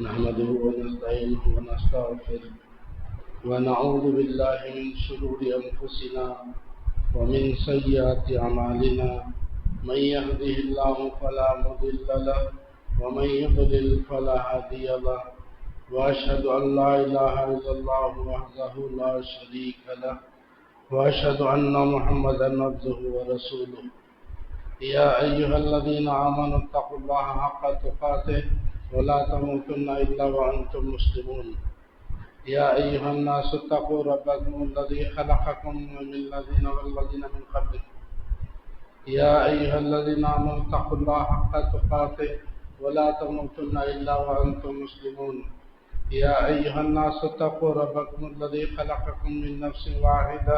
نحمده ونستعينه ونستغفره ونعوذ بالله من شرور أنفسنا ومن سيئات أعمالنا من يهده الله فلا مضل له ومن يضلل فلا هادي له وأشهد أن لا إله إلا الله وحده لا شريك له وأشهد أن محمدا عبده ورسوله يا أيها الذين آمنوا اتقوا الله حق تقاته ولا تموتن إلا وأنتم مسلمون يا أيها الناس اتقوا ربكم الذي خلقكم من الذين من قبلكم يا أيها الذين آمنوا اتقوا الله حق تقاته ولا تموتن إلا وأنتم مسلمون يا أيها الناس اتقوا ربكم الذي خلقكم من نفس واحدة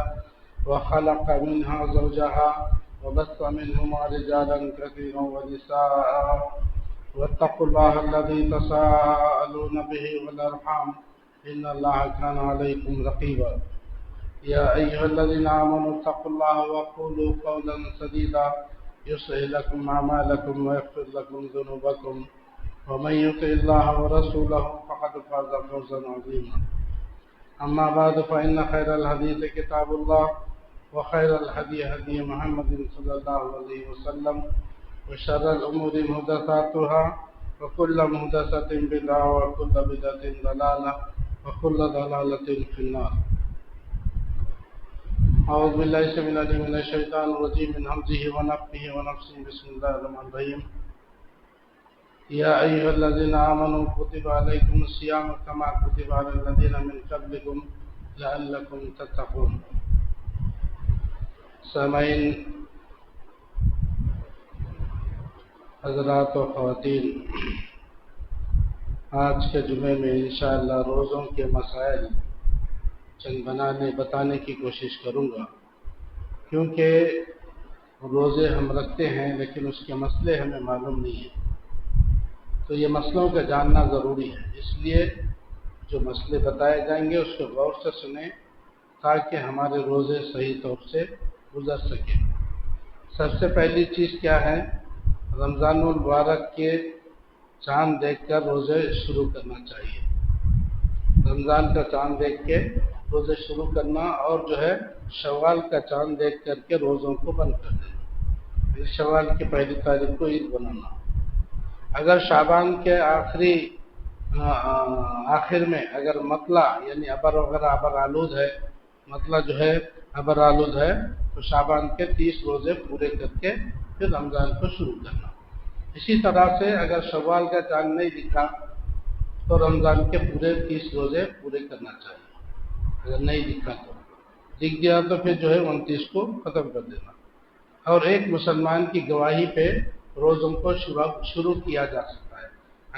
وخلق منها زوجها وبث منهما رجالا كثيرا ونساء واتقوا الله الذي تساءلون به والأرحام إن الله كان عليكم رقيبا يا أيها الذين آمنوا اتقوا الله وقولوا قولا سديدا يصلح لكم أعمالكم ويغفر لكم ذنوبكم ومن يطع الله ورسوله فقد فاز فوزا عظيما أما بعد فإن خير الحديث كتاب الله وخير الهدي هدي محمد صلى الله عليه وسلم وشر الأمور محدثاتها وكل محدثة بدعة وكل بدعة ضلالة وكل ضلالة في النار. أعوذ بالله السميع العليم من الشيطان الرجيم من همزه ونفخه ونفسه بسم الله الرحمن الرحيم. يا أيها الذين آمنوا كتب عليكم الصيام كما كتب على الذين من قبلكم لعلكم تتقون. سامعین، حضرات و خواتین، آج کے جمعے میں انشاءاللہ روزوں کے مسائل چند بتانے کی کوشش کروں گا، کیونکہ روزے ہم رکھتے ہیں لیکن اس کے مسئلے ہمیں معلوم نہیں ہیں، تو یہ مسئلوں کا جاننا ضروری ہے. اس لیے جو مسئلے بتائے جائیں گے اس کو غور سے سنیں تاکہ ہمارے روزے صحیح طور سے گزر سکے. سب سے پہلی چیز کیا ہے؟ رمضان المبارک کے چاند دیکھ کر روزے شروع کرنا چاہیے. رمضان کا چاند دیکھ کے روزے شروع کرنا، اور جو ہے شوال کا چاند دیکھ کر کے روزوں کو بند کر دینا. شوال کی پہلی تاریخ کو عید بنانا. اگر شعبان کے آخر میں اگر مطلع یعنی ابر وغیرہ ابر آلود ہے، مطلع جو ہے ابر آلود ہے، تو شعبان کے 30 روزے پورے کر کے پھر رمضان کو شروع کرنا. اسی طرح سے اگر شوال کا چاند نہیں دکھا تو رمضان کے پورے 30 روزے پورے کرنا چاہیے. اگر نہیں دکھا تو دکھ گیا تو پھر جو ہے 29 کو ختم کر دینا. اور ایک مسلمان کی گواہی پہ روزوں کو شروع کیا جا سکتا ہے.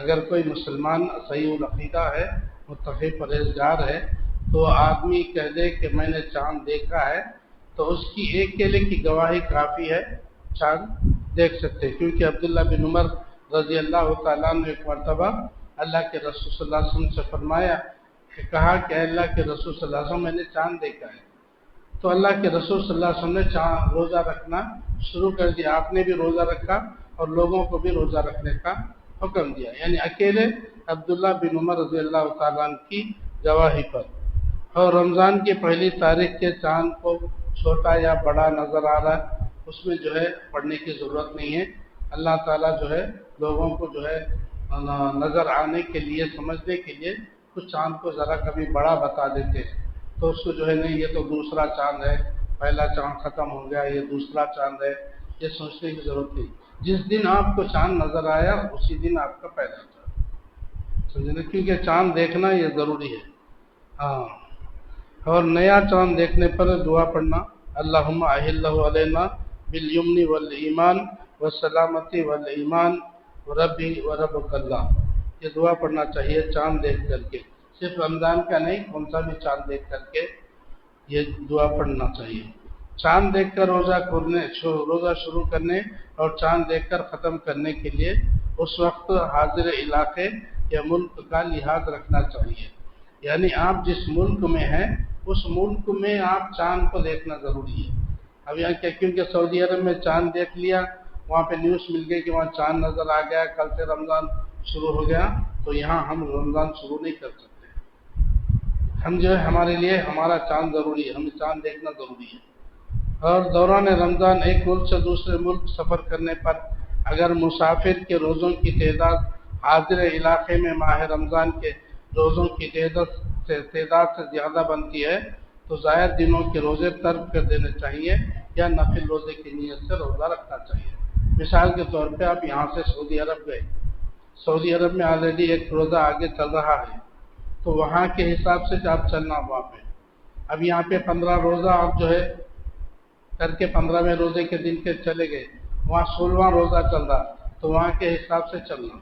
اگر کوئی مسلمان صحیح العقیدہ ہے، متقی پرہیزگار ہے، تو آدمی کہہ دے کہ میں نے چاند دیکھا ہے، تو اس کی ایک کیلے کی گواہی کافی ہے، چاند دیکھ سکتے ہیں. کیونکہ عبداللہ بن عمر رضی اللہ تعالیٰ نے ایک مرتبہ اللہ کے رسول صلی اللہ علیہ وسلم سے فرمایا کہ کہا کہ اللہ کے رسول صلی اللہ علیہ وسلم میں نے چاند دیکھا ہے. تو اللہ کے رسول صلی اللہ علیہ وسلم نے روزہ رکھنا شروع کر دیا. آپ نے بھی روزہ رکھا اور لوگوں کو بھی روزہ رکھنے کا حکم دیا، یعنی اکیلے عبداللہ بن عمر رضی اللہ تعالیٰ کی گواہی پر. اور رمضان کی پہلی تاریخ کے چاند کو چھوٹا یا بڑا نظر آ رہا ہے، اس میں جو ہے پڑھنے کی ضرورت نہیں ہے. اللہ تعالیٰ جو ہے لوگوں کو جو ہے نظر آنے کے لیے، سمجھنے کے لیے کچھ چاند کو ذرا کبھی بڑا بتا دیتے ہیں، تو اس کو جو ہے نہیں یہ تو دوسرا چاند ہے، پہلا چاند ختم ہو گیا، یہ دوسرا چاند ہے، یہ سوچنے کی ضرورت نہیں. جس دن آپ کو چاند نظر آیا اسی دن آپ کا پہلا چاند، سمجھنا، کیونکہ چاند دیکھنا یہ ضروری ہے. ہاں، اور نیا چاند دیکھنے پر دعا پڑھنا، اللہم احلہ علینا بالیمن والایمان والسلامتی والایمان وربی وربک اللہ. یہ دعا پڑھنا چاہیے چاند دیکھ کر کے. صرف رمضان کا نہیں، کون سا بھی چاند دیکھ کر کے یہ دعا پڑھنا چاہیے. چاند دیکھ کر روزہ شروع کرنے اور چاند دیکھ کر ختم کرنے کے لیے اس وقت حاضر علاقے یا ملک کا لحاظ رکھنا چاہیے. یعنی آپ جس ملک میں ہیں اس ملک میں آپ چاند کو دیکھنا ضروری ہے. اب یہاں کیونکہ سعودی عرب میں چاند دیکھ لیا، وہاں پہ نیوز مل گئی کہ وہاں چاند نظر آ گیا، کل سے رمضان شروع ہو گیا، تو یہاں ہم رمضان شروع نہیں کر سکتے۔ ہم جو ہے ہمارے لیے ہمارا چاند ضروری ہے، ہمیں چاند دیکھنا ضروری ہے۔ اور دوران رمضان ایک ملک سے دوسرے ملک سفر کرنے پر اگر مسافر کے روزوں کی تعداد حاضر علاقے میں ماہ رمضان کے روزوں کی تعداد سے زیادہ بنتی ہے تو زائد دنوں کے روزے ترک کر دینے چاہیے یا نفل روزے کی نیت سے روزہ رکھنا چاہیے۔ مثال کے طور پہ آپ یہاں سے سعودی عرب گئے، سعودی عرب میں آلریڈی ایک روزہ آگے چل رہا ہے، تو وہاں کے حساب سے آپ چلنا وہاں پہ۔ اب یہاں پہ 15 روزہ آپ جو ہے کر کے 15ویں روزے کے دن کے چلے گئے، وہاں 16واں روزہ چل رہا، تو وہاں کے حساب سے چلنا۔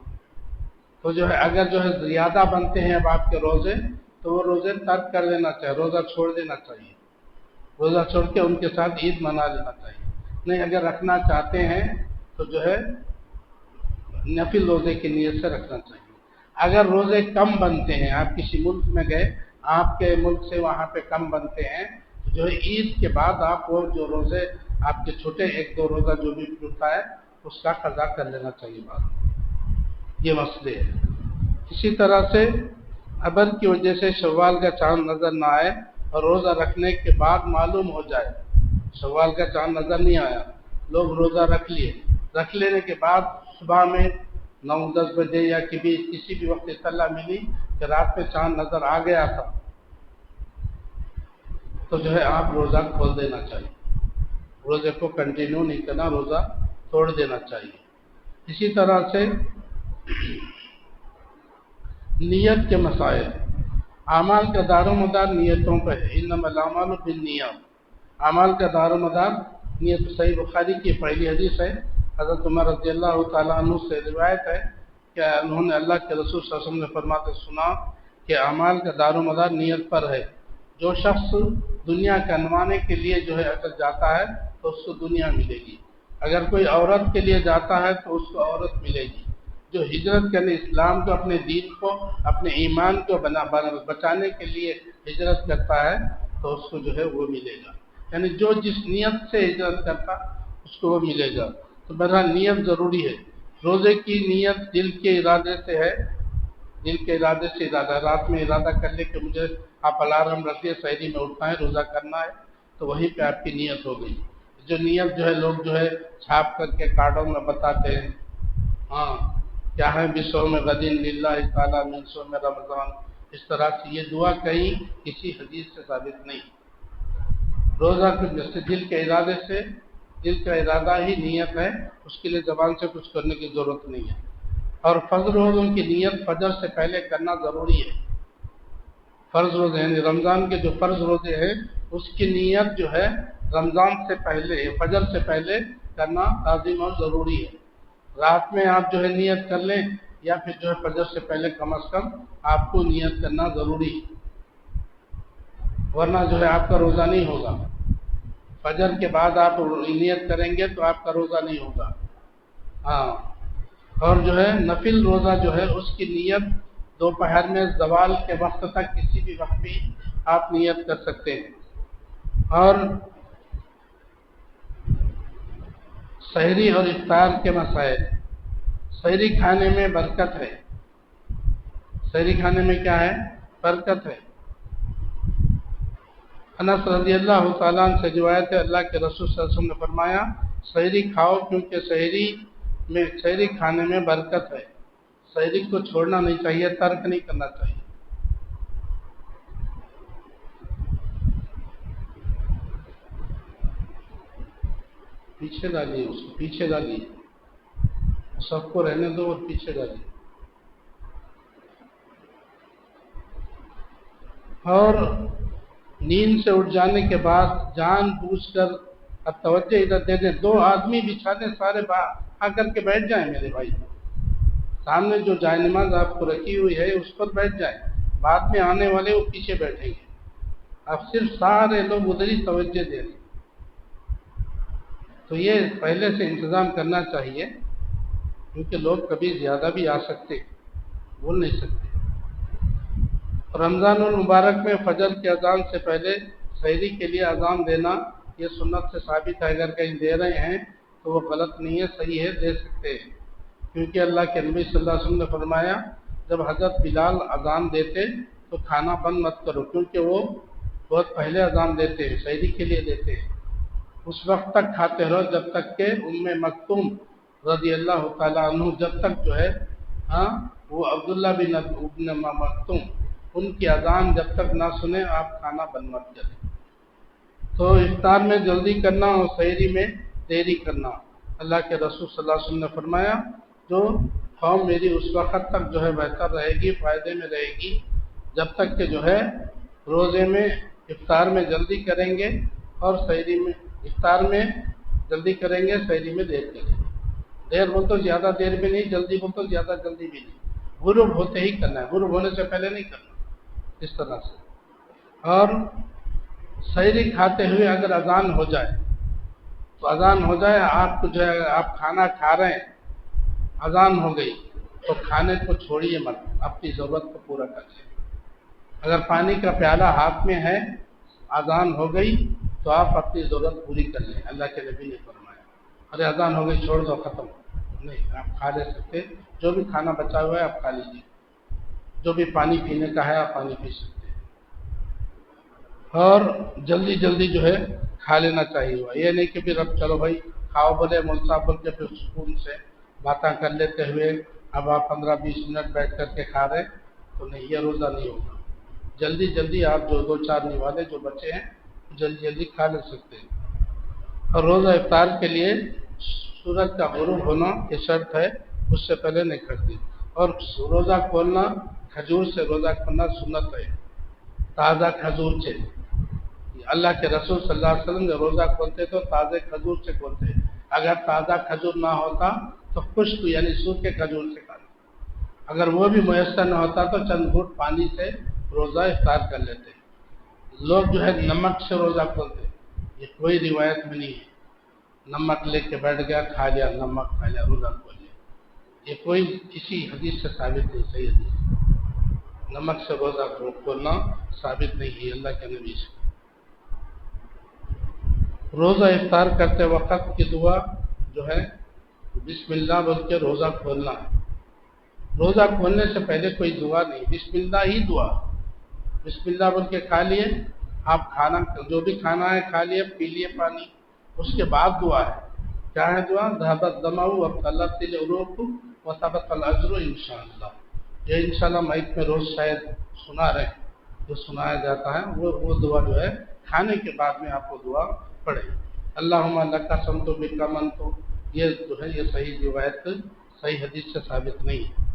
تو جو ہے اگر جو ہے زیادہ بنتے ہیں اب آپ کے روزے، تو وہ روزے ترک کر دینا چاہیے، روزہ چھوڑ دینا چاہیے، روزہ چھوڑ کے ان کے ساتھ عید منا لینا چاہیے۔ نہیں، اگر رکھنا چاہتے ہیں تو جو ہے نفل روزے کی نیت سے رکھنا چاہیے۔ اگر روزے کم بنتے ہیں، آپ کسی ملک میں گئے، آپ کے ملک سے وہاں پہ کم بنتے ہیں، تو جو ہے عید کے بعد آپ وہ جو روزے آپ کے چھوٹے 1-2 روزہ جو بھی چھوٹا ہے اس کا قضا کر لینا چاہیے بعد میں۔ یہ مسئلے ہے۔ اسی طرح سے ابر کی وجہ سے شوال کا چاند نظر نہ آئے اور روزہ رکھنے کے بعد معلوم ہو جائے شوال کا چاند نظر نہیں آیا، لوگ روزہ رکھ لیے، رکھ لینے کے بعد صبح میں 9-10 بجے یا کسی بھی وقت اطلاع ملی کہ رات میں چاند نظر آ گیا تھا، تو جو ہے آپ روزہ کھول دینا چاہیے، روزے کو کنٹینیو نہیں کرنا، روزہ توڑ دینا چاہیے۔ اسی طرح سے نیت کے مسائل، اعمال کا دار و مدار نیتوں پر ہے، انما الاعمال بالنیات، اعمال کا دار و مدار نیت۔ صحیح بخاری کی پہلی حدیث ہے، حضرت عمر رضی اللہ تعالیٰ عنہ سے روایت ہے کہ انہوں نے اللہ کے رسول صلی اللہ علیہ وسلم نے فرماتے سنا کہ اعمال کا دار و مدار نیت پر ہے، جو شخص دنیا کمانے کے لیے جو ہے اگر جاتا ہے تو اس کو دنیا ملے گی، اگر کوئی عورت کے لیے جاتا ہے تو اس کو عورت ملے گی، جو ہجرت کرنے اسلام کو، اپنے دین کو، اپنے ایمان کو بچانے کے لیے ہجرت کرتا ہے تو اس کو جو ہے وہ ملے گا، یعنی جو جس نیت سے ہجرت کرتا اس کو وہ ملے گا۔ تو بہرحال نیت ضروری ہے۔ روزے کی نیت دل کے ارادے سے ہے، دل کے ارادے سے ارادہ، رات میں ارادہ کر لے کہ مجھے آپ الارم رکھیے سحری میں اٹھنا ہے، روزہ کرنا ہے، تو وہیں پہ آپ کی نیت ہو گئی۔ جو نیت جو ہے لوگ جو ہے چھاپ کر کے کارڈوں میں بتاتے ہیں، ہاں کیا ہے بصوم غد للہ تعالی من صوم رمضان، اس طرح سے یہ دعا کہیں کسی حدیث سے ثابت نہیں۔ روزہ کے جیسے دل کے ارادے سے، دل کا ارادہ ہی نیت ہے، اس کے لیے زبان سے کچھ کرنے کی ضرورت نہیں ہے۔ اور فرض روزوں کی نیت فجر سے پہلے کرنا ضروری ہے۔ فرض روزے یعنی رمضان کے جو فرض روزے ہیں اس کی نیت جو ہے رمضان سے پہلے، فجر سے پہلے کرنا لازم اور ضروری ہے۔ رات میں آپ جو ہے نیت کر لیں یا پھر جو ہے فجر سے پہلے کم از کم آپ کو نیت کرنا ضروری ہے، ورنہ جو ہے آپ کا روزہ نہیں ہوگا۔ فجر کے بعد آپ نیت کریں گے تو آپ کا روزہ نہیں ہوگا۔ ہاں، اور جو ہے نفل روزہ جو ہے اس کی نیت دوپہر میں زوال کے وقت تک کسی بھی وقت بھی آپ نیت کر سکتے ہیں۔ اور سحری اور افطار کے مسائل، سحری کھانے میں برکت ہے، سحری کھانے میں کیا ہے؟ برکت ہے۔ انس رضی اللہ تعالیٰ عنہ سے روایت ہے، اللہ کے رسول صلی اللہ علیہ وسلم نے فرمایا سحری کھاؤ کیونکہ سحری کھانے میں برکت ہے، سحری کو چھوڑنا نہیں چاہیے، ترک نہیں کرنا چاہیے۔ پیچھے ڈالیے، اس کو پیچھے ڈالیے، سب کو رہنے دو اور پیچھے ڈالیے۔ اور نیند سے اٹھ جانے کے بعد جان بوجھ کر اب توجہ ادھر دے دیں، 2 آدمی بچھا دیں، سارے آ کر کے بیٹھ جائیں میرے بھائی، سامنے جو جائے نماز آپ کو رکھی ہوئی ہے اس پر بیٹھ جائیں، بعد میں آنے والے وہ پیچھے بیٹھیں گے، اب صرف سارے لوگ ادھر ہی توجہ دے رہے ہیں۔ تو یہ پہلے سے انتظام کرنا چاہیے کیونکہ لوگ کبھی زیادہ بھی آ سکتے، بول نہیں سکتے۔ رمضان المبارک میں فجر کی اذان سے پہلے سحری کے لیے اذان دینا یہ سنت سے ثابت ہے، اگر کہیں دے رہے ہیں تو تو وہ غلط نہیں ہے، صحیح ہے، دے سکتے ہیں، کیونکہ اللہ کے نبی صلی اللہ علیہ وسلم نے فرمایا جب حضرت بلال اذان دیتے تو کھانا بند مت کرو، کیونکہ وہ بہت پہلے اذان دیتے ہیں، سحری کے لیے دیتے ہیں، اس وقت تک کھاتے رہو جب تک کہ ام مکتوم رضی اللہ تعالیٰ عنہ جب تک جو ہے وہ عبداللہ بن ابن مکتوم ان کی اذان جب تک نہ سنیں آپ کھانا بند مت کریں۔ تو افطار میں جلدی کرنا اور سحری میں دیری کرنا، اللہ کے رسول صلی اللہ علیہ وسلم نے فرمایا جو قوم میری اس وقت تک جو ہے بہتر رہے گی، فائدے میں رہے گی جب تک کہ جو ہے روزے میں افطار میں جلدی کریں گے اور سحری میں، افطار میں جلدی کریں گے، سحری میں دیر کریں گے۔ دیر بول تو زیادہ دیر بھی نہیں، جلدی بول تو زیادہ جلدی بھی نہیں، غروب ہوتے ہی کرنا ہے، غروب ہونے سے پہلے نہیں کرنا، اس طرح سے۔ اور سحری کھاتے ہوئے اگر اذان ہو جائے تو اذان ہو جائے، آپ کو جو ہے آپ کھانا کھا رہے ہیں، اذان ہو گئی تو کھانے کو چھوڑیے مت، اپنی ضرورت کو پورا کر لیں۔ اگر پانی کا پیالہ ہاتھ میں ہے، اذان ہو گئی تو آپ اپنی ضرورت پوری کر لیں، اللہ کے نبی نے فرمایا۔ ارے اذان ہو گئی چھوڑ دو، ختم، نہیں، آپ کھا لے سکتے، جو بھی کھانا بچا ہوا ہے آپ کھا لیجیے، جو بھی پانی پینے کا ہے آپ پانی پی سکتے ہیں، اور جلدی جلدی جو ہے کھا لینا چاہیے۔ یہ نہیں کہ پھر اب چلو بھائی کھاؤ بولے مول صاحب بول کے پھر سکون سے باتیں کر لیتے ہوئے اب آپ 15-20 منٹ بیٹھ کر کے کھا رہے، تو نہیں، یہ روزہ نہیں ہوگا۔ جلدی جلدی آپ جو 2-4 نوالے جو بچے ہیں جلدی جلدی کھا لے سکتے ہیں۔ اور روزہ افطار کے لیے سورج کا غروب ہونا یہ شرط ہے، اس سے پہلے نہیں کرتی۔ اور روزہ کھولنا، کھجور سے روزہ کھولنا سنت ہے، تازہ کھجور سے۔ اللہ کے رسول صلی اللہ علیہ وسلم جو روزہ کھولتے تو تازے کھجور سے کھولتے، اگر تازہ کھجور نہ ہوتا تو خشک یعنی سوکھے کھجور سے کھاتے، اگر وہ بھی میسر نہ ہوتا تو چند گھونٹ پانی سے روزہ افطار کر لیتے۔ لوگ جو ہے نمک سے روزہ کھولتے، یہ کوئی روایت میں نہیں ہے، نمک لے کے بیٹھ گیا، کھا لیا، نمک کھا لیا، روزہ کھول لیا، یہ کوئی کسی حدیث سے ثابت نہیں، صحیح حدیث نمک سے روزہ کھولنا ثابت نہیں ہے اللہ کے نبی سے۔ روزہ افطار کرتے وقت کی دعا جو ہے بسم اللہ بول کے روزہ کھولنا ہے، روزہ کھولنے سے پہلے کوئی دعا نہیں، بسم اللہ ہی دعا، بسم اللہ بول کے کھا لیے، آپ کھانا جو بھی کھانا ہے کھا لیے، پی لیے پانی، اس کے بعد دعا ہے، کیا ہے دعا؟ ذهب الظمأ وابتلت العروق وثبت الاجر انشاءاللہ، یہ انشاءاللہ مائک میں روز شاید سنا رہے ہیں، جو سنایا جاتا ہے وہ دعا جو ہے کھانے کے بعد میں آپ کو دعا پڑھے۔ اللہم لک صمت بک آمنت، یہ جو ہے یہ صحیح روایت صحیح حدیث سے ثابت نہیں ہے۔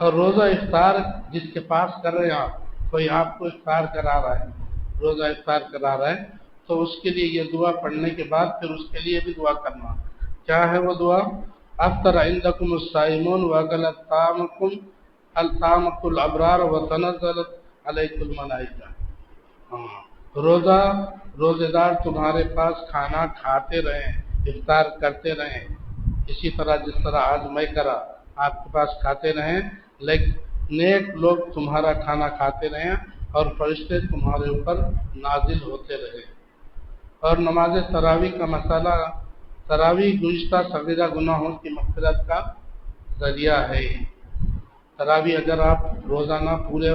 اور روزہ افطار جس کے پاس کر رہے ہیں آپ، کوئی آپ کو افطار کرا رہا ہے، روزہ افطار کرا رہا ہے، تو اس کے لیے یہ دعا پڑھنے کے بعد پھر اس کے لیے بھی دعا کرنا، کیا ہے وہ دعا؟ افطر عندکم الصائمون وغلت طعامکم الطعامۃ الابرار وتنزلت علیکم الملائکہ، روزے دار تمہارے پاس کھانا کھاتے رہیں، افطار کرتے رہیں، اسی طرح جس طرح آج میں کرا، آپ کے پاس کھاتے رہیں، لیکن نیک لوگ تمہارا کھانا کھاتے رہیں اور فرشتے تمہارے اوپر نازل ہوتے رہے۔ اور نماز تراویح کا مسئلہ، تراویح گزشتہ صغیرہ گناہوں کی مغفرت کا ذریعہ ہے۔ تراویح اگر آپ روزانہ پورے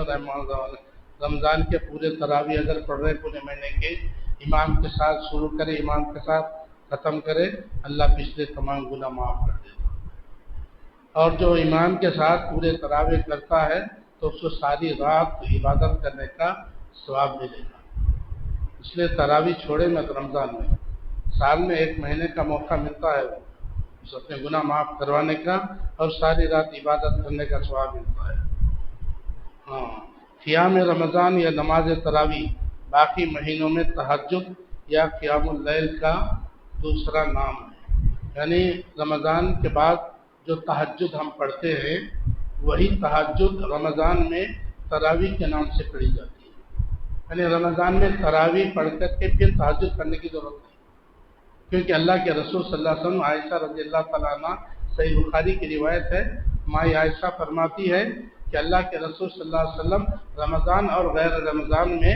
رمضان کے پورے تراویح اگر پڑھ رہے پورے مہینے کے، امام کے ساتھ شروع کرے، امام کے ساتھ ختم کرے، اللہ پچھلے تمام گناہ معاف کر دے گا۔ اور جو امام کے ساتھ پورے تراویح کرتا ہے تو اس کو ساری رات عبادت کرنے کا ثواب ملے گا۔ اس لیے تراویح چھوڑے مت رمضان میں، سال میں 1 مہینے کا موقع ملتا ہے اس اپنے گناہ معاف کروانے کا اور ساری رات عبادت کرنے کا ثواب ملتا ہے۔ قیام رمضان یا نماز تراویح باقی مہینوں میں تہجد یا قیام اللیل کا دوسرا نام ہے، یعنی رمضان کے بعد جو تہجد ہم پڑھتے ہیں وہی تہجد رمضان میں تراویح کے نام سے پڑھی جاتی ہے، یعنی رمضان میں تراویح پڑھ کر کے پھر تہجد کرنے کی ضرورت نہیں، کیونکہ اللہ کے رسول صلی اللہ علیہ وسلم، عائشہ رضی اللہ تعالیٰ عنہ، صحیح بخاری کی روایت ہے، مائی عائشہ فرماتی ہے کہ اللہ کے رسول صلی اللہ علیہ وسلم رمضان اور غیر رمضان میں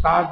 7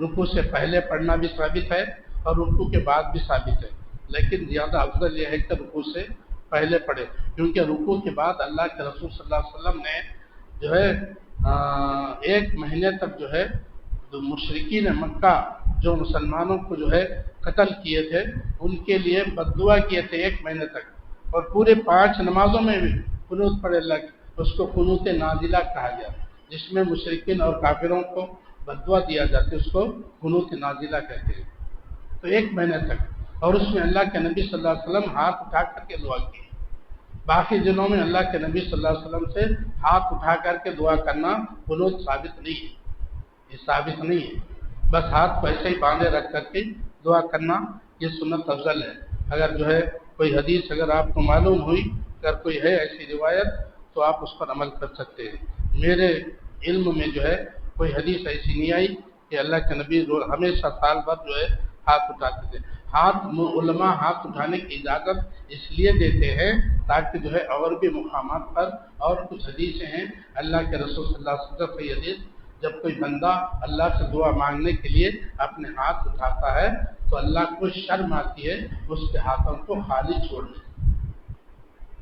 رکوع سے پہلے پڑھنا بھی ثابت ہے اور رکوع کے بعد بھی ثابت ہے، لیکن زیادہ افضل یہ ہے کہ رکوع سے پہلے پڑھے، کیونکہ رکوع کے بعد اللہ کے رسول صلی اللہ علیہ وسلم نے جو ہے 1 مہینے تک جو ہے مشرکین مکہ جو مسلمانوں کو جو ہے قتل کیے تھے ان کے لیے بد دعا کیے تھے 1 مہینے تک، اور پورے 5 نمازوں میں بھی قنوت پڑھے اللہ کی، اس کو قنوت نازلہ کہا گیا، جس میں مشرکین اور کافروں کو بد دعا دیا جاتا ہے، اس کو قنوت نازلہ کہتے ہیں۔ تو 1 مہینے تک، اور اس میں اللہ کے نبی صلی اللہ علیہ وسلم ہاتھ اٹھا کر کے دعا کی۔ باقی دنوں میں اللہ کے نبی صلی اللہ علیہ وسلم سے ہاتھ اٹھا کر کے دعا کرنا قنوت ثابت نہیں ہے، یہ ثابت نہیں ہے، بس ہاتھ کو ایسے ہی باندھے رکھ کر کے دعا کرنا یہ سنت افضل ہے۔ اگر جو ہے کوئی حدیث اگر آپ کو معلوم ہوئی، اگر کوئی ہے ایسی روایت تو آپ اس پر عمل کر سکتے ہیں۔ میرے علم میں جو ہے کوئی حدیث ایسی نہیں آئی کہ اللہ کے نبی ہمیشہ سال بھر جو ہے ہاتھ اٹھاتے تھے۔ علماء ہاتھ اٹھانے کی اجازت اس لیے دیتے ہیں تاکہ جو ہے اور بھی مقامات پر اور کچھ حدیثیں ہیں اللہ کے رسول صلی اللہ علیہ وسلم کی حدیث، جب کوئی بندہ اللہ سے دعا مانگنے کے لیے اپنے ہاتھ اٹھاتا ہے تو اللہ کو شرم آتی ہے اس کے ہاتھوں کو خالی چھوڑنے،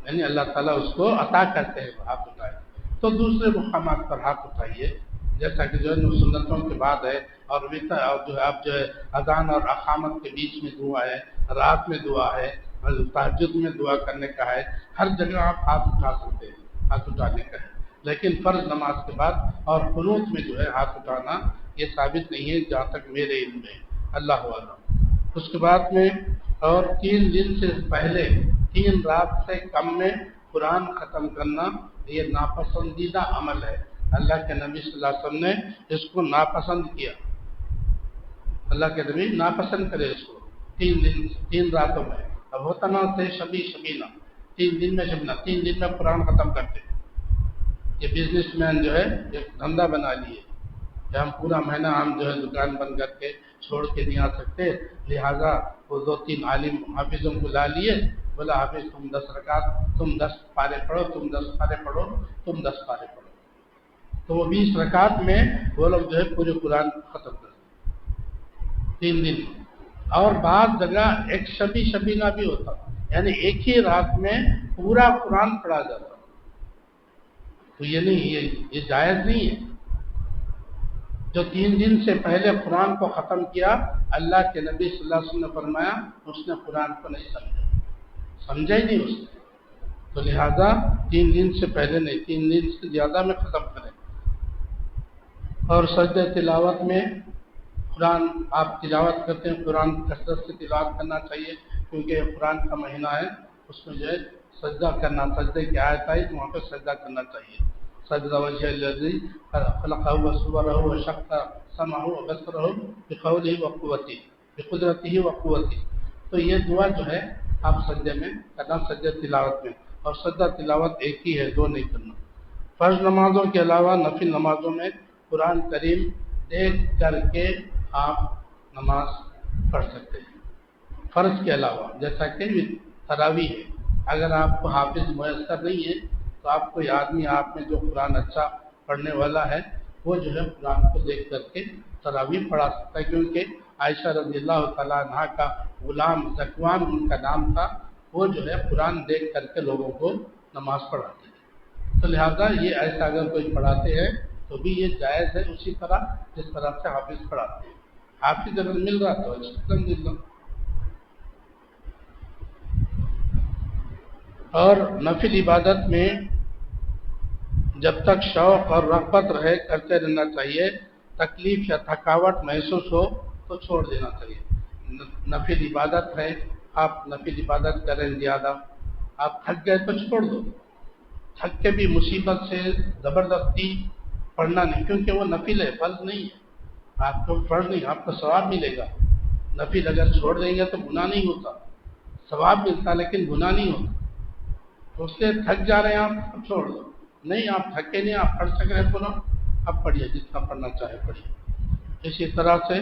یعنی اللہ تعالیٰ اس کو عطا کرتے ہیں ہاتھ اٹھائے۔ تو دوسرے مقامات پر ہاتھ اٹھائیے، جیسا کہ جو ہے سنتوں کے بعد ہے، اور جو ہے اب جو ہے اذان اور اقامت کے بیچ میں دعا ہے، رات میں دعا ہے، تہجد میں دعا کرنے کا ہے، ہر جگہ آپ ہاتھ اٹھا سکتے ہیں، ہاتھ اٹھانے کا ہے، لیکن فرض نماز کے بعد اور قنوت میں جو ہے ہاتھ اٹھانا یہ ثابت نہیں ہے جہاں تک میرے علم میں، اللہ عالم۔ اس کے بعد میں اور 3 دن سے پہلے 3 رات سے کم میں قرآن ختم کرنا یہ ناپسندیدہ عمل ہے، اللہ کے نبی صلی اللہ علیہ وسلم نے اس کو ناپسند کیا، اللہ کے نبی ناپسند کرے اس کو 3 راتوں میں۔ اب ہوتا نہ تھے شبینہ 3 دن میں شبینہ 3 دن میں قرآن ختم کرتے، یہ بزنس مین جو ہے ایک دھندا بنا لیے کہ ہم پورا مہینہ ہم جو ہے دکان بند کر کے چھوڑ کے نہیں آ سکتے، لہٰذا وہ 2-3 عالم حافظوں کو لا لیے، بولا حافظ تم 10 رکعت، تم 10 پارے پڑھو، تم 10 پارے پڑھو، تم 10 پارے پڑھو، تو وہ 20 رکعت میں وہ لوگ جو ہے پورے قرآن ختم کر 3 دن۔ اور بعض جگہ ایک شبینہ بھی ہوتا، یعنی ایک ہی رات میں پورا قرآن پڑھا جاتا، تو یہ نہیں، یہ جائز نہیں ہے۔ جو 3 دن سے پہلے قرآن کو ختم کیا، اللہ کے نبی صلی اللہ علیہ وسلم نے فرمایا اس نے قرآن کو نہیں سمجھا ہی نہیں اس نے، تو لہٰذا 3 دن سے پہلے نہیں، 3 دن سے زیادہ میں ختم کریں۔ اور سجدہ تلاوت میں قرآن آپ تلاوت کرتے ہیں، قرآن کثرت سے تلاوت کرنا چاہیے، کیونکہ قرآن کا مہینہ ہے، اس میں جو ہے سجدہ کرنا، سجدے کی آیت آئی تو وہاں پہ سجدہ کرنا چاہیے۔ سجدہ وجہ الذی خلقہ وصورہ وشق سمعہ وبصرہ بقولہ وقوتہ بقدرتہ وقوتہ، تو یہ دعا جو ہے آپ سجدے میں کرنا، سجدہ تلاوت میں، اور سجدہ تلاوت ایک ہی ہے، 2 نہیں کرنا۔ فرض نمازوں کے علاوہ نفل نمازوں میں قرآن کریم دیکھ کر کے آپ نماز پڑھ سکتے ہیں، فرض کے علاوہ، جیسا کہ تراویح ہے، اگر آپ کو حافظ میسر نہیں ہے تو آپ کوئی آدمی آپ میں جو قرآن اچھا پڑھنے والا ہے وہ جو ہے قرآن کو دیکھ کر کے تراویح پڑھا سکتا ہے، کیونکہ عائشہ رضی اللہ تعالیٰ عنہ کا غلام ذکوان ان کا نام تھا، وہ جو ہے قرآن دیکھ کر کے لوگوں کو نماز پڑھاتے ہیں، تو لہٰذا یہ ایسا اگر کوئی پڑھاتے ہیں تو بھی یہ جائز ہے، اسی طرح جس طرح سے حافظ پڑھاتے ہیں، حافظ اگر مل رہا تو الحمدللہ۔ اور نفل عبادت میں جب تک شوق اور رغبت رہے کرتے رہنا چاہیے، تکلیف یا تھکاوٹ محسوس ہو تو چھوڑ دینا چاہیے۔ نفل عبادت ہے، آپ نفل عبادت کریں زیادہ، آپ تھک گئے تو چھوڑ دو، تھک کے بھی مصیبت سے زبردستی پڑھنا نہیں، کیونکہ وہ نفل ہے، فرض نہیں ہے، آپ کو فرض نہیں، آپ کو ثواب ملے گا۔ نفل اگر چھوڑ دیں گے تو گناہ نہیں ہوتا، ثواب ملتا لیکن گناہ نہیں ہوتا، تو اس سے تھک جا رہے ہیں آپ چھوڑ دو، نہیں آپ تھکے نہیں، آپ پڑھ سک رہے ہیں پورا، اب پڑھیے جتنا پڑھنا چاہے پڑھیے۔ اسی طرح سے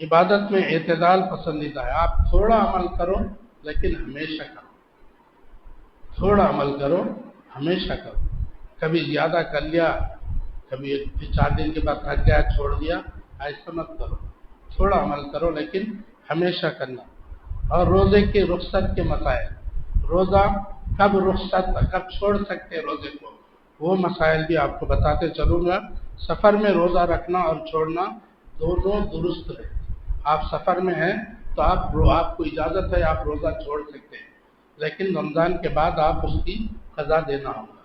عبادت میں اعتدال پسندیدہ ہے، آپ تھوڑا عمل کرو لیکن ہمیشہ کرو، تھوڑا عمل کرو ہمیشہ کرو، کبھی زیادہ کر لیا، کبھی 4 دن کے بعد تھک گیا چھوڑ دیا، ایسا مت کرو، تھوڑا عمل کرو لیکن ہمیشہ کرنا۔ اور روزے کے رخصت کے مسائل، روزہ کب رخصت، کب چھوڑ سکتے روزے کو، وہ مسائل بھی آپ کو بتاتے چلوں گا۔ سفر میں روزہ رکھنا اور چھوڑنا دونوں درست ہے۔ آپ سفر میں ہیں تو آپ کو اجازت ہے، آپ روزہ چھوڑ سکتے ہیں، لیکن رمضان کے بعد آپ اس کی قضا دینا ہوگا۔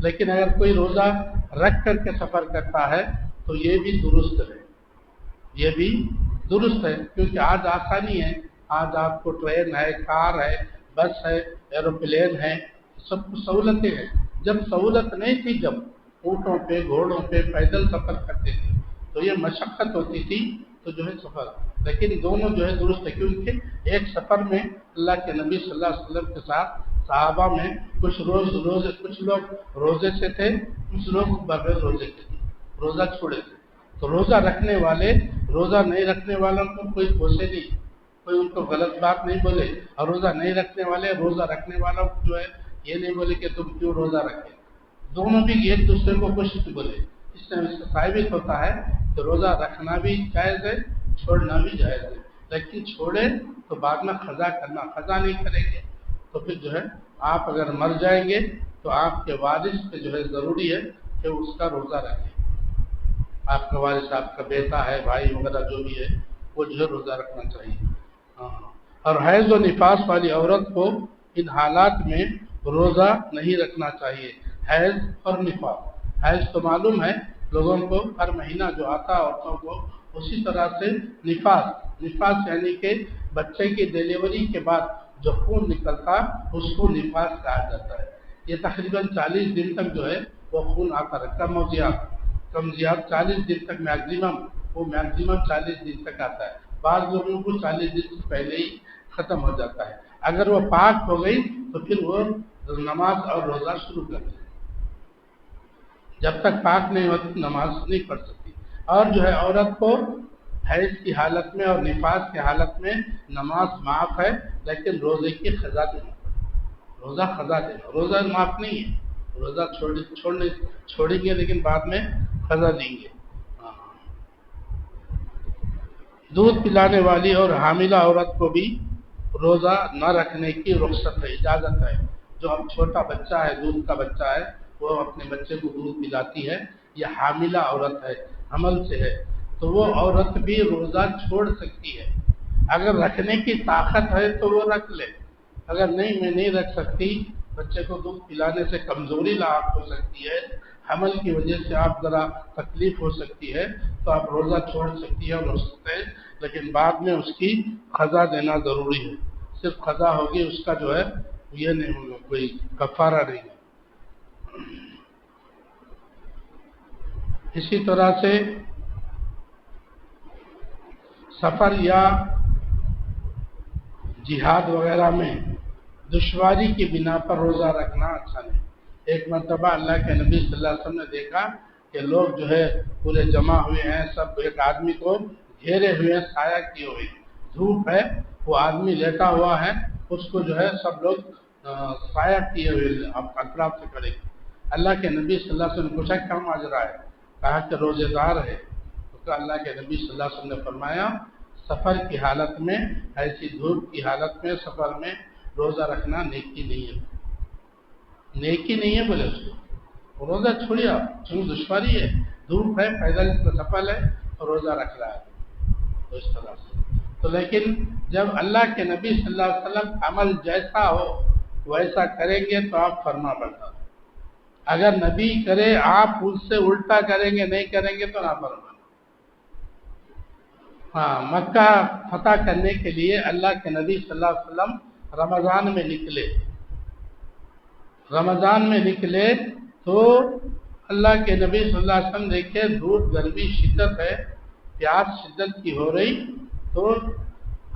لیکن اگر کوئی روزہ رکھ کر کے سفر کرتا ہے تو یہ بھی درست ہے، یہ بھی درست ہے، کیونکہ آج آسانی ہے، آج آپ کو ٹرین ہے، کار ہے، بس ہے، ایروپلین ہے، سب کچھ سہولتیں ہیں۔ جب سہولت نہیں تھی، جب اونٹوں پہ، گھوڑوں پہ، پیدل سفر کرتے تھے تو یہ مشقت ہوتی تھی، تو جو ہے سفر، لیکن دونوں جو ہے درست ہے، کیونکہ ایک سفر میں اللہ کے نبی صلی اللہ علیہ وسلم کے ساتھ صحابہ میں کچھ لوگ روزے سے تھے، کچھ لوگ بغیر روزے کے تھے، روزہ چھوڑے تھے۔ تو روزہ رکھنے والے روزہ نہیں رکھنے والوں کو کوئی کوسے نہیں، کوئی ان کو غلط بات نہیں بولے، اور روزہ نہیں رکھنے والے روزہ رکھنے والوں کو جو ہے یہ نہیں بولے کہ تم کیوں روزہ رکھے، دونوں بھی ایک دوسرے کو کچھ نہیں بولے۔ اس سے ثابت ہوتا ہے کہ روزہ رکھنا بھی جائز ہے، چھوڑنا بھی جائز ہے، لیکن چھوڑے تو بعد میں قضا کرنا، قضا نہیں کریں گے تو پھر جو ہے آپ اگر مر جائیں گے تو آپ کے وارث پہ جو ہے ضروری ہے کہ اس کا روزہ رکھیں۔ آپ کا وارث، آپ کا بیٹا ہے، بھائی وغیرہ جو بھی ہے، وہ جو ہے روزہ رکھنا چاہیے۔ اور حیض و نفاس والی عورت کو ان حالات میں روزہ نہیں رکھنا چاہیے۔ حیض اور نفاس، حیض تو معلوم ہے لوگوں کو، ہر مہینہ جو آتا ہے عورتوں کو، اسی طرح سے نفاس یعنی کہ بچے کی ڈیلیوری کے بعد جو خون نکلتا اس کو نفاس کہا جاتا ہے۔ یہ تقریباً 40 دن تک جو ہے وہ خون آتا ہے، کم زیادہ 40 دن تک میکزیمم 40 دن تک آتا ہے، بعض لوگوں کو 40 دن سے پہلے ہی ختم ہو جاتا ہے۔ اگر وہ پاک ہو گئی تو پھر وہ نماز اور روزہ شروع کر دے، جب تک پاک نہیں ہوتی نماز نہیں پڑھ سکتی۔ اور جو ہے عورت کو حیض کی حالت میں اور نفاس کی حالت میں نماز معاف ہے، لیکن روزے کی قضا دینا، روزہ قضا دینا، روزہ معاف نہیں ہے، روزہ چھوڑیں گے لیکن بعد میں قضا دیں گے۔ دودھ پلانے والی اور حاملہ عورت کو بھی روزہ نہ رکھنے کی رخصت ہے، اجازت ہے۔ جو اب چھوٹا بچہ ہے، دودھ کا بچہ ہے، وہ اپنے بچے کو دودھ پلاتی ہے، یہ حاملہ عورت ہے، حمل سے ہے، تو وہ عورت بھی روزہ چھوڑ سکتی ہے۔ اگر رکھنے کی طاقت ہے تو وہ رکھ لے، اگر نہیں، میں نہیں رکھ سکتی، بچے کو دودھ پلانے سے کمزوری لاحق ہو سکتی ہے، حمل کی وجہ سے آپ ذرا تکلیف ہو سکتی ہے، تو آپ روزہ چھوڑ سکتی ہے اور رخصت ہے، لیکن بعد میں اس کی قضا دینا ضروری ہے۔ صرف قضا ہوگی، اس کا جو ہے یہ نہیں ہوگا، کوئی کفارہ نہیں ہے۔ اسی طرح سے سفر یا جہاد وغیرہ میں دشواری کی بنا پر روزہ رکھنا اچھا نہیں۔ ایک مرتبہ اللہ کے نبی صلی اللہ علیہ وسلم نے دیکھا کہ لوگ جو ہے پورے جمع ہوئے ہیں، سب ایک آدمی کو گھیرے ہوئے ہیں، سایہ کیے ہوئے، دھوپ ہے، وہ آدمی لیٹا ہوا ہے، اس کو جو ہے سب لوگ سایہ کیے ہوئے اطراف سے کھڑے۔ اللہ کے نبی صلی اللہ علیہ وسلم نے پوچھا کیا ماجرا ہے؟ کہا کہ روزے دار ہے۔ تو اللہ کے نبی صلی اللہ علیہ وسلم نے فرمایا سفر کی حالت میں، ایسی دھوپ کی حالت میں، سفر میں روزہ رکھنا نیکی نہیں ہے، نیکی نہیں ہے بولے اس کو، روزہ چھوڑیے آپ، چون دشواری ہے، دھوپ ہے، پیدل سفر ہے اور روزہ رکھ رہا ہے، تو اس طرح سے۔ تو لیکن جب اللہ کے نبی صلی اللہ علیہ وسلم عمل جیسا ہو ویسا کریں گے تو آپ فرما بردار، اگر نبی کرے آپ اس سے الٹا کریں گے، نہیں کریں گے تو نہ فرما۔ ہاں، مکہ فتح کرنے کے لیے اللہ کے نبی صلی اللہ علیہ وسلم رمضان میں نکلے تو اللہ کے نبی صلی اللہ علیہ وسلم دیکھے دھوپ، گرمی شدت ہے، پیاس شدت کی ہو رہی، تو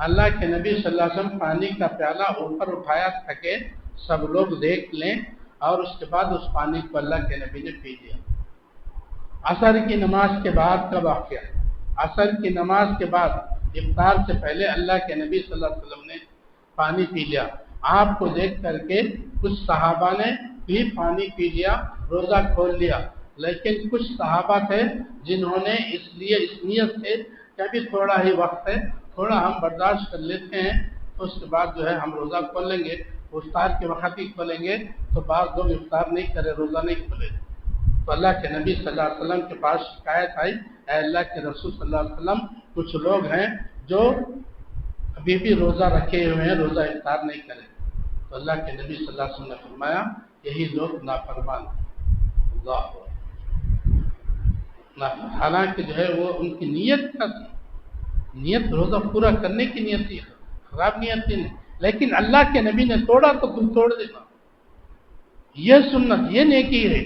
اللہ کے نبی صلی اللہ علیہ وسلم پانی کا پیالہ اوپر اٹھایا تھکے سب لوگ دیکھ لیں، اور اس کے بعد اس پانی کو اللہ کے نبی نے پی لیا۔ عصر کی نماز کے بعد کا واقعہ، عصر کی نماز کے بعد افطار سے پہلے اللہ کے نبی صلی اللہ علیہ وسلم نے پانی پی لیا۔ آپ کو دیکھ کر کے کچھ صحابہ نے بھی پانی پی لیا، روزہ کھول لیا، لیکن کچھ صحابہ تھے جنہوں نے اس نیت سے کہ ابھی تھوڑا ہی وقت ہے، تھوڑا ہم برداشت کر لیتے ہیں، تو اس کے بعد جو ہے ہم روزہ کھول لیں گے، افطار کے وقت ہی کھولیں گے، تو بعض لوگ افطار نہیں کرے، روزہ نہیں کھولے۔ تو اللہ کے نبی صلی اللہ علیہ وسلم کے پاس شکایت آئی، اے اللہ کے رسول صلی اللہ علیہ وسلم، کچھ لوگ ہیں جو ابھی بھی روزہ رکھے ہوئے ہیں، روزہ افطار نہیں کرے۔ تو اللہ کے نبی صلی اللہ علیہ وسلم نے فرمایا یہی لوگ نافرمان ہیں۔ اللہ حالانکہ جو ہے وہ ان کی نیت کا تھی، نیت روزہ پورا کرنے کی نیت تھی، خراب نیت تھی نہیں، لیکن اللہ کے نبی نے توڑا تو تم توڑ دینا۔ یہ سنت، یہ نیکی ہے،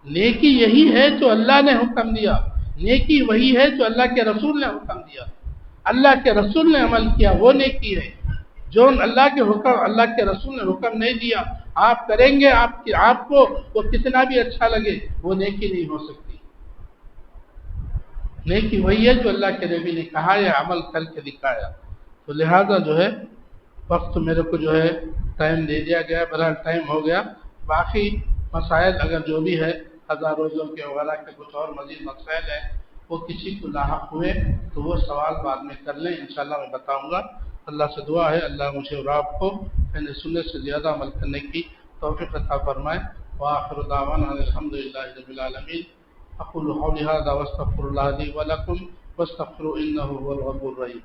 نیکی یہی ہے جو اللہ نے حکم دیا، نیکی وہی ہے جو اللہ کے رسول نے حکم دیا، اللہ کے رسول نے عمل کیا وہ نیکی ہے۔ جو اللہ کے رسول نے حکم نہیں دیا آپ کریں گے، آپ کو وہ کتنا بھی اچھا لگے وہ نیکی نہیں ہو سکتی۔ نیکی وہی ہے جو اللہ کے نبی نے کہا یا عمل کر کے دکھایا۔ تو لہذا جو ہے وقت میرے کو جو ہے ٹائم دے دیا گیا، بہرحال ٹائم ہو گیا۔ باقی مسائل اگر جو بھی ہے ہزار روزوں کے وغیرہ کے کچھ اور مزید مسائل ہیں وہ کسی کو لاحق ہوئے تو وہ سوال بعد میں کر لیں، انشاءاللہ میں بتاؤں گا۔ اللہ سے دعا ہے اللہ مجھے اور آپ کو یعنی سننے سے زیادہ عمل کرنے کی توفیق عطا فرمائے۔ وآخر دعوانا الحمدللہ رب العالمین۔ اقول قولی ھذا واستغفر اللہ لی ولکم واستغفروا انہ هو الغفور الرحیم۔